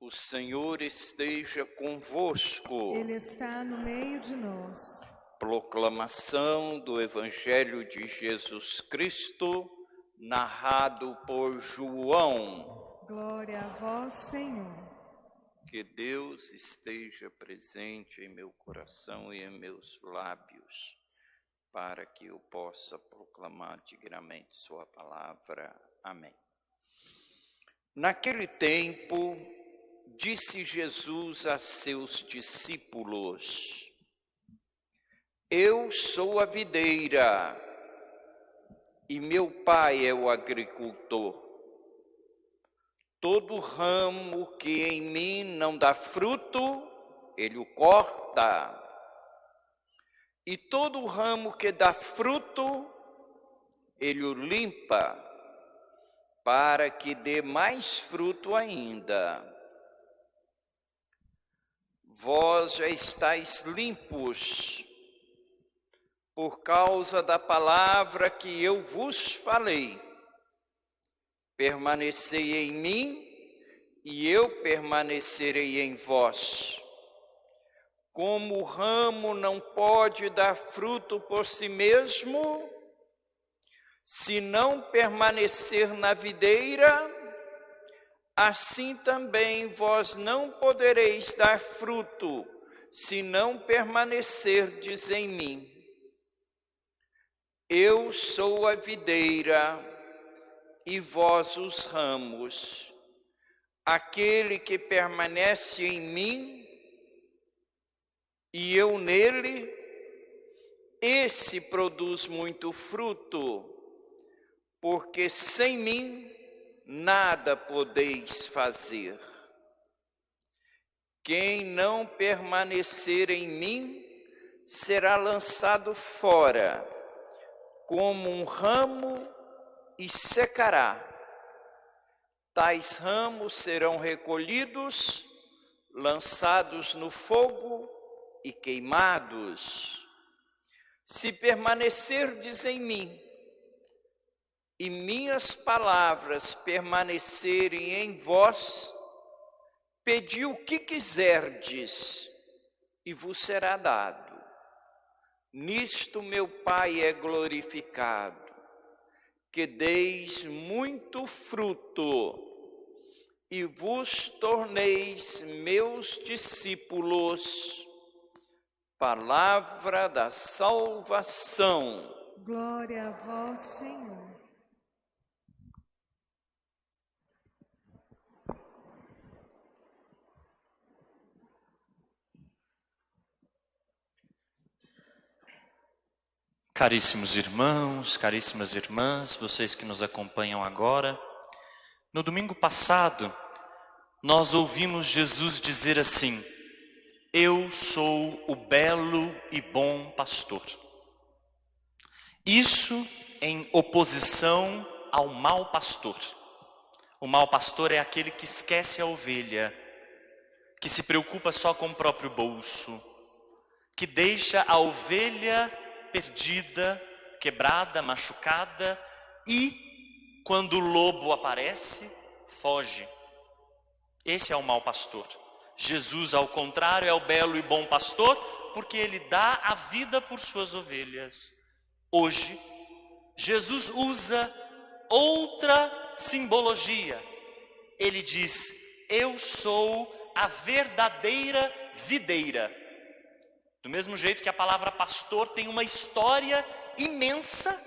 O Senhor esteja convosco. Ele está no meio de nós. Proclamação do Evangelho de Jesus Cristo, narrado por João. Glória a vós, Senhor. Que Deus esteja presente em meu coração e em meus lábios, para que eu possa proclamar dignamente sua palavra. Amém. Naquele tempo, disse Jesus a seus discípulos: Eu sou a videira e meu Pai é o agricultor. Todo ramo que em mim não dá fruto, ele o corta. E todo ramo que dá fruto, ele o limpa, para que dê mais fruto ainda. Vós já estáis limpos, por causa da palavra que eu vos falei. Permanecei em mim, e eu permanecerei em vós. Como o ramo não pode dar fruto por si mesmo, se não permanecer na videira, assim também vós não podereis dar fruto, se não permanecerdes em mim. Eu sou a videira, e vós os ramos. Aquele que permanece em mim, e eu nele, esse produz muito fruto, porque sem mim nada podeis fazer. Quem não permanecer em mim será lançado fora, como um ramo, e secará. Tais ramos serão recolhidos, lançados no fogo e queimados. Se permanecerdes em mim, e minhas palavras permanecerem em vós, pedi o que quiserdes, e vos será dado. Nisto meu Pai é glorificado, que deis muito fruto, e vos torneis meus discípulos. Palavra da salvação. Glória a vós, Senhor. Caríssimos irmãos, caríssimas irmãs, vocês que nos acompanham agora, no domingo passado, nós ouvimos Jesus dizer assim: Eu sou o belo e bom pastor. Isso em oposição ao mau pastor. O mau pastor é aquele que esquece a ovelha, que se preocupa só com o próprio bolso, que deixa a ovelha perdida, quebrada, machucada, e quando o lobo aparece, foge. Esse é o mau pastor. Jesus, ao contrário, é o belo e bom pastor, porque ele dá a vida por suas ovelhas. Hoje, Jesus usa outra simbologia. Ele diz: Eu sou a verdadeira videira. Do mesmo jeito que a palavra pastor tem uma história imensa,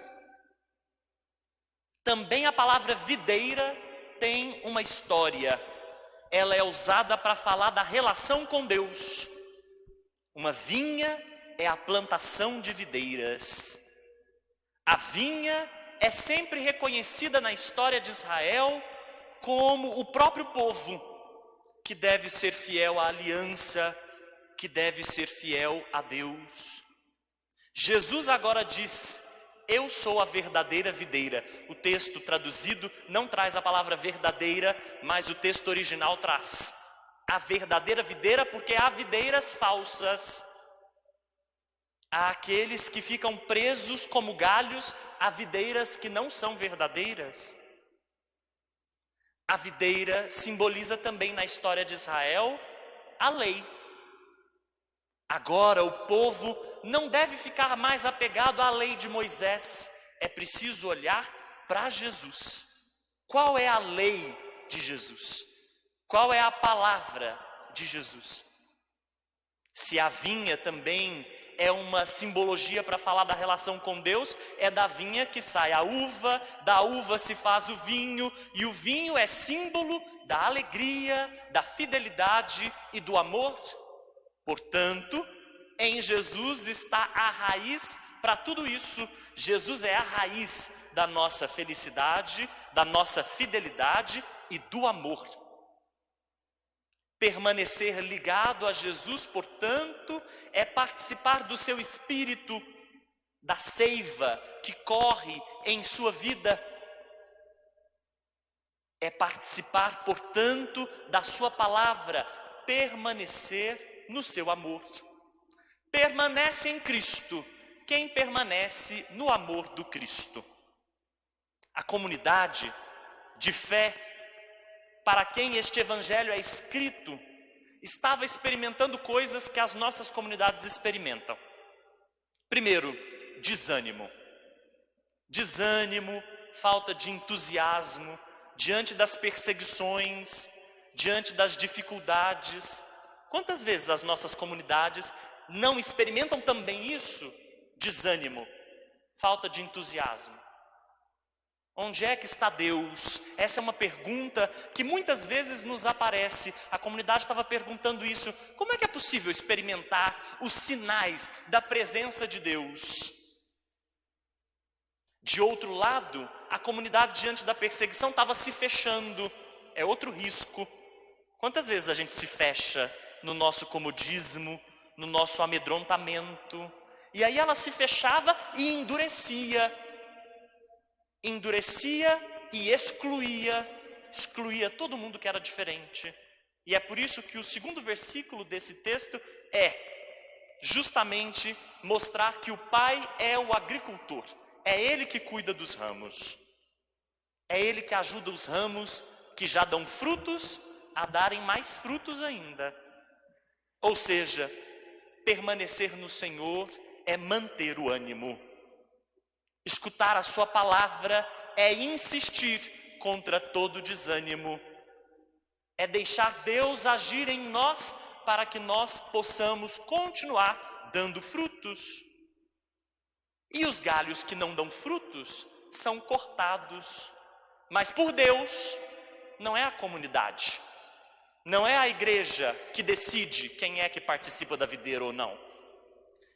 também a palavra videira tem uma história. Ela é usada para falar da relação com Deus. Uma vinha é a plantação de videiras. A vinha é sempre reconhecida na história de Israel como o próprio povo que deve ser fiel à aliança, que deve ser fiel a Deus. Jesus agora diz: Eu sou a verdadeira videira. O texto traduzido não traz a palavra verdadeira, mas o texto original traz a verdadeira videira, porque há videiras falsas. Há aqueles que ficam presos como galhos a videiras que não são verdadeiras. A videira simboliza também na história de Israel a lei. Agora o povo não deve ficar mais apegado à lei de Moisés. É preciso olhar para Jesus. Qual é a lei de Jesus? Qual é a palavra de Jesus? Se a vinha também é uma simbologia para falar da relação com Deus, é da vinha que sai a uva, da uva se faz o vinho, e o vinho é símbolo da alegria, da fidelidade e do amor. Portanto, em Jesus está a raiz para tudo isso. Jesus é a raiz da nossa felicidade, da nossa fidelidade e do amor. Permanecer ligado a Jesus, portanto, é participar do seu espírito, da seiva que corre em sua vida. É participar, portanto, da sua palavra, permanecer no seu amor. Permanece em Cristo quem permanece no amor do Cristo. A comunidade de fé para quem este evangelho é escrito, estava experimentando coisas que as nossas comunidades experimentam. Primeiro, desânimo. Desânimo, falta de entusiasmo, diante das perseguições, diante das dificuldades. Quantas vezes as nossas comunidades não experimentam também isso? Desânimo, falta de entusiasmo. Onde é que está Deus? Essa é uma pergunta que muitas vezes nos aparece. A comunidade estava perguntando isso. Como é que é possível experimentar os sinais da presença de Deus? De outro lado, a comunidade diante da perseguição estava se fechando. É outro risco. Quantas vezes a gente se fecha no nosso comodismo, no nosso amedrontamento? E aí ela se fechava e endurecia e excluía todo mundo que era diferente. E é por isso que o segundo versículo desse texto é justamente mostrar que o Pai é o agricultor, é Ele que cuida dos ramos, é Ele que ajuda os ramos que já dão frutos a darem mais frutos ainda. Ou seja, permanecer no Senhor é manter o ânimo. Escutar a sua palavra é insistir contra todo desânimo. É deixar Deus agir em nós para que nós possamos continuar dando frutos. E os galhos que não dão frutos são cortados. Mas por Deus, não é a comunidade, não é a igreja que decide quem é que participa da videira ou não.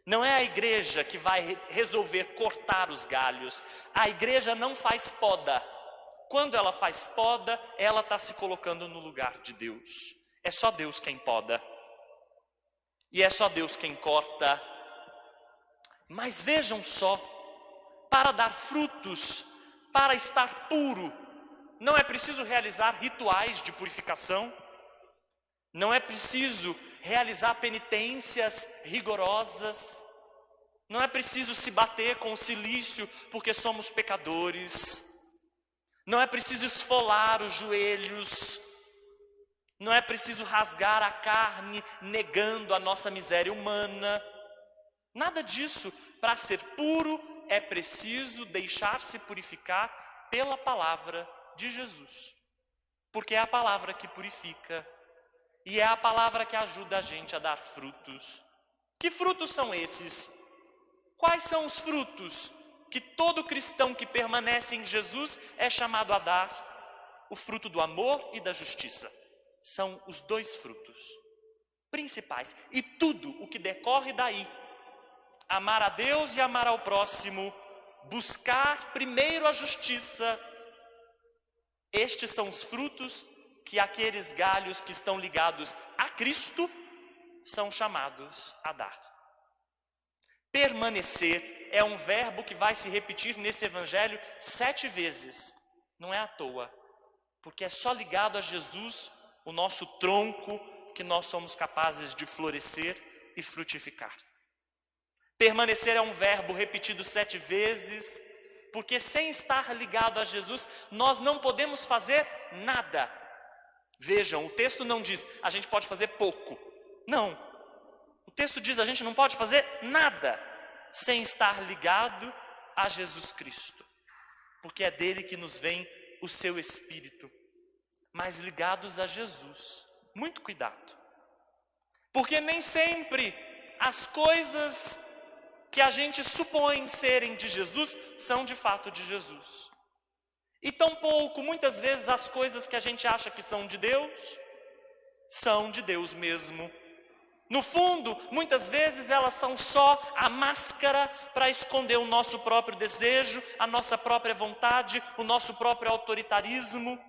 Não é a igreja que vai resolver cortar os galhos. A igreja não faz poda. Quando ela faz poda, ela está se colocando no lugar de Deus. É só Deus quem poda. E é só Deus quem corta. Mas vejam só, para dar frutos, para estar puro, não é preciso realizar rituais de purificação. Não é preciso realizar penitências rigorosas. Não é preciso se bater com o cilício porque somos pecadores. Não é preciso esfolar os joelhos. Não é preciso rasgar a carne negando a nossa miséria humana. Nada disso. Para ser puro é preciso deixar-se purificar pela palavra de Jesus. Porque é a palavra que purifica. E é a palavra que ajuda a gente a dar frutos. Que frutos são esses? Quais são os frutos que todo cristão que permanece em Jesus é chamado a dar? O fruto do amor e da justiça. São os dois frutos principais. E tudo o que decorre daí. Amar a Deus e amar ao próximo. Buscar primeiro a justiça. Estes são os frutos que aqueles galhos que estão ligados a Cristo são chamados a dar. Permanecer é um verbo que vai se repetir nesse evangelho 7 vezes. Não é à toa, porque é só ligado a Jesus, o nosso tronco, que nós somos capazes de florescer e frutificar. Permanecer é um verbo repetido 7 vezes, Porque sem estar ligado a Jesus, nós não podemos fazer nada. Vejam, o texto não diz, a gente pode fazer pouco. Não. O texto diz, a gente não pode fazer nada sem estar ligado a Jesus Cristo. Porque é dele que nos vem o seu Espírito. Mas ligados a Jesus. Muito cuidado. Porque nem sempre as coisas que a gente supõe serem de Jesus são de fato de Jesus. E tampouco, muitas vezes, as coisas que a gente acha que são de Deus mesmo. No fundo, muitas vezes elas são só a máscara para esconder o nosso próprio desejo, a nossa própria vontade, o nosso próprio autoritarismo,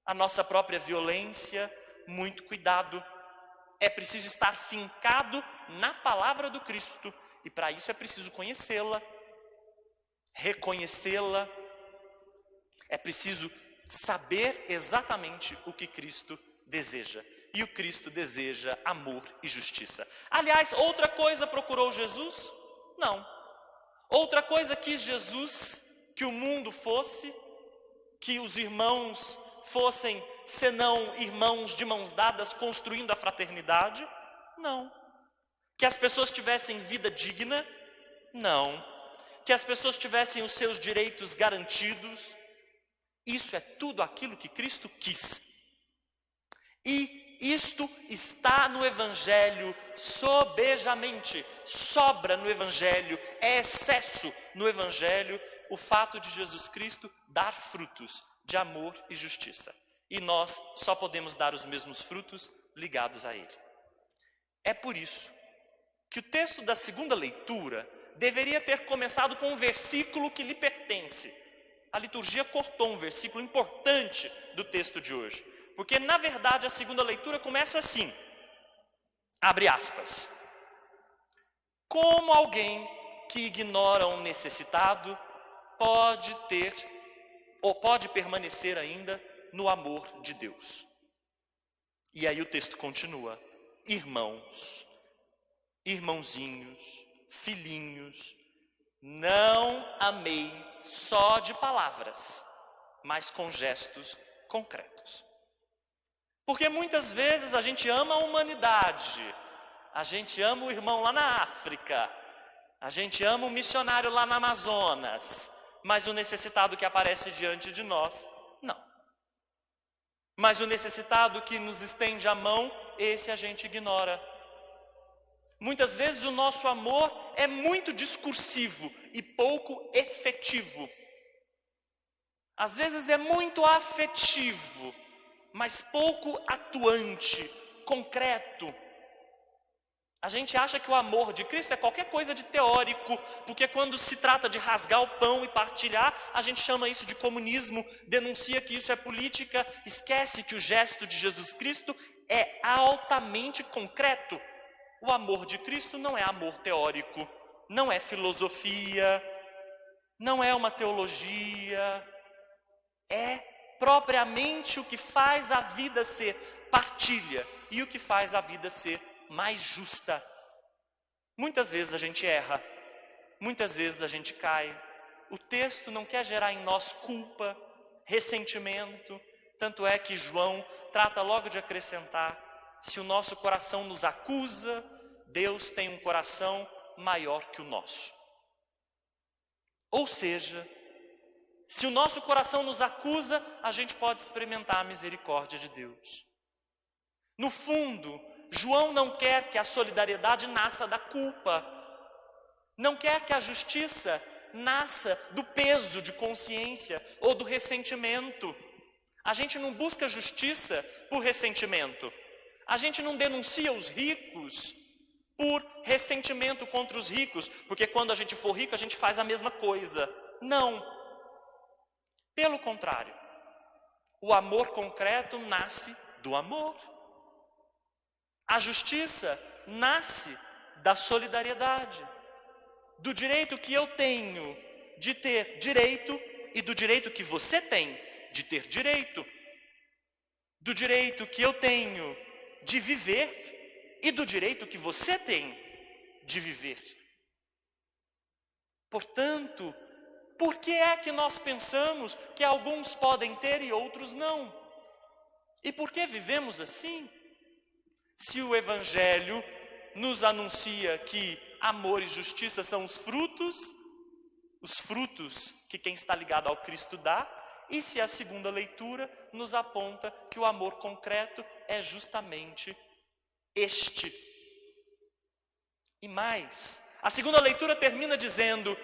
a nossa própria violência. Muito cuidado. É preciso estar fincado na palavra do Cristo. E para isso é preciso conhecê-la, reconhecê-la. É preciso saber exatamente o que Cristo deseja. E o Cristo deseja amor e justiça. Aliás, outra coisa procurou Jesus? Não. Outra coisa quis Jesus que o mundo fosse, que os irmãos fossem, senão irmãos de mãos dadas construindo a fraternidade? Não. Que as pessoas tivessem vida digna? Não. Que as pessoas tivessem os seus direitos garantidos? Isso é tudo aquilo que Cristo quis. E isto está no Evangelho sobejamente, sobra no Evangelho, é excesso no Evangelho o fato de Jesus Cristo dar frutos de amor e justiça. E nós só podemos dar os mesmos frutos ligados a Ele. É por isso que o texto da segunda leitura deveria ter começado com um versículo que lhe pertence. A liturgia cortou um versículo importante do texto de hoje. Porque, na verdade, a segunda leitura começa assim. Abre aspas. Como alguém que ignora um necessitado pode ter ou pode permanecer ainda no amor de Deus? E aí o texto continua. Irmãos, irmãozinhos, filhinhos, não amei só de palavras, mas com gestos concretos. Porque muitas vezes a gente ama a humanidade, a gente ama o irmão lá na África, a gente ama o missionário lá no Amazonas, mas o necessitado que aparece diante de nós, não. Mas o necessitado que nos estende a mão, esse a gente ignora. Muitas vezes o nosso amor é muito discursivo e pouco efetivo. Às vezes é muito afetivo, mas pouco atuante, concreto. A gente acha que o amor de Cristo é qualquer coisa de teórico, porque quando se trata de rasgar o pão e partilhar, a gente chama isso de comunismo, denuncia que isso é política, esquece que o gesto de Jesus Cristo é altamente concreto. O amor de Cristo não é amor teórico, não é filosofia, não é uma teologia, é propriamente o que faz a vida ser partilha e o que faz a vida ser mais justa. Muitas vezes a gente erra, muitas vezes a gente cai. O texto não quer gerar em nós culpa, ressentimento, tanto é que João trata logo de acrescentar: se o nosso coração nos acusa, Deus tem um coração maior que o nosso. Ou seja, se o nosso coração nos acusa, a gente pode experimentar a misericórdia de Deus. No fundo, João não quer que a solidariedade nasça da culpa. Não quer que a justiça nasça do peso de consciência ou do ressentimento. A gente não busca justiça por ressentimento. A gente não denuncia os ricos por ressentimento contra os ricos, porque quando a gente for rico a gente faz a mesma coisa. Não. Pelo contrário, o amor concreto nasce do amor. A justiça nasce da solidariedade, do direito que eu tenho de ter direito e do direito que você tem de ter direito, do direito que eu tenho de viver e do direito que você tem de viver. Portanto, Por que é que nós pensamos que alguns podem ter e outros não? E por que vivemos assim? Se o Evangelho nos anuncia que amor e justiça são os frutos que quem está ligado ao Cristo dá, e se a segunda leitura nos aponta que o amor concreto é justamente este. E mais, a segunda leitura termina dizendo: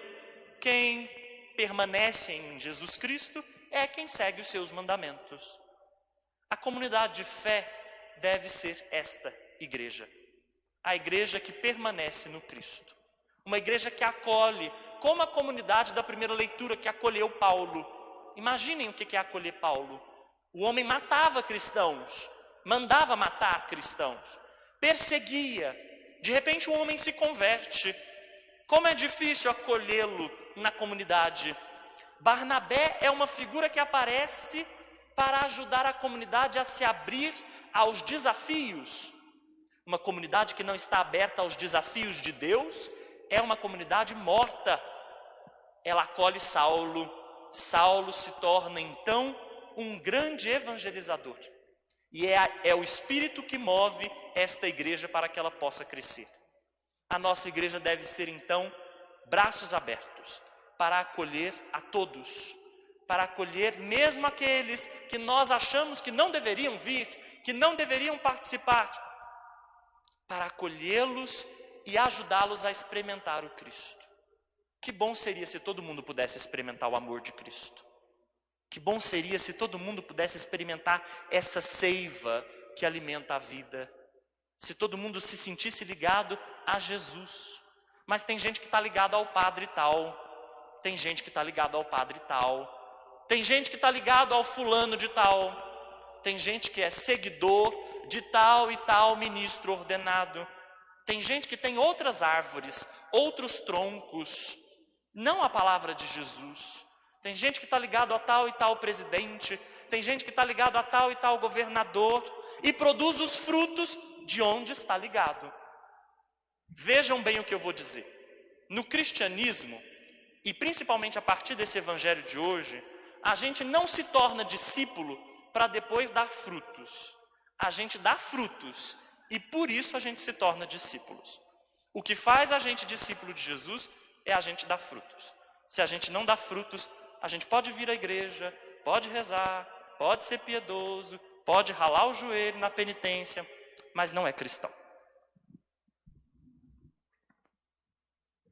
quem permanece em Jesus Cristo é quem segue os seus mandamentos. A comunidade de fé deve ser esta igreja. A igreja que permanece no Cristo. Uma igreja que acolhe, como a comunidade da primeira leitura que acolheu Paulo. Imaginem o que é acolher Paulo. O homem matava cristãos, mandava matar cristãos, perseguia. De repente um homem se converte. Como é difícil acolhê-lo na comunidade. Barnabé é uma figura que aparece para ajudar a comunidade a se abrir aos desafios. Uma comunidade que não está aberta aos desafios de Deus é uma comunidade morta. Ela acolhe Saulo. Saulo se torna então um grande evangelizador. E é o Espírito que move esta igreja para que ela possa crescer. A nossa igreja deve ser então braços abertos para acolher a todos, para acolher mesmo aqueles que nós achamos que não deveriam vir, que não deveriam participar, para acolhê-los e ajudá-los a experimentar o Cristo. Que bom seria se todo mundo pudesse experimentar o amor de Cristo. Que bom seria se todo mundo pudesse experimentar essa seiva que alimenta a vida. Se todo mundo se sentisse ligado a Jesus. Mas tem gente que está ligado ao padre tal. Tem gente que está ligado ao padre tal. Tem gente que está ligado ao fulano de tal. Tem gente que é seguidor de tal e tal ministro ordenado. Tem gente que tem outras árvores, outros troncos, não a palavra de Jesus. Tem gente que está ligado a tal e tal presidente. Tem gente que está ligado a tal e tal governador. E produz os frutos de onde está ligado. Vejam bem o que eu vou dizer. No cristianismo, e principalmente a partir desse evangelho de hoje, a gente não se torna discípulo para depois dar frutos. A gente dá frutos e por isso a gente se torna discípulos. O que faz a gente discípulo de Jesus é a gente dar frutos. Se a gente não dá frutos, a gente pode vir à igreja, pode rezar, pode ser piedoso, pode ralar o joelho na penitência, mas não é cristão.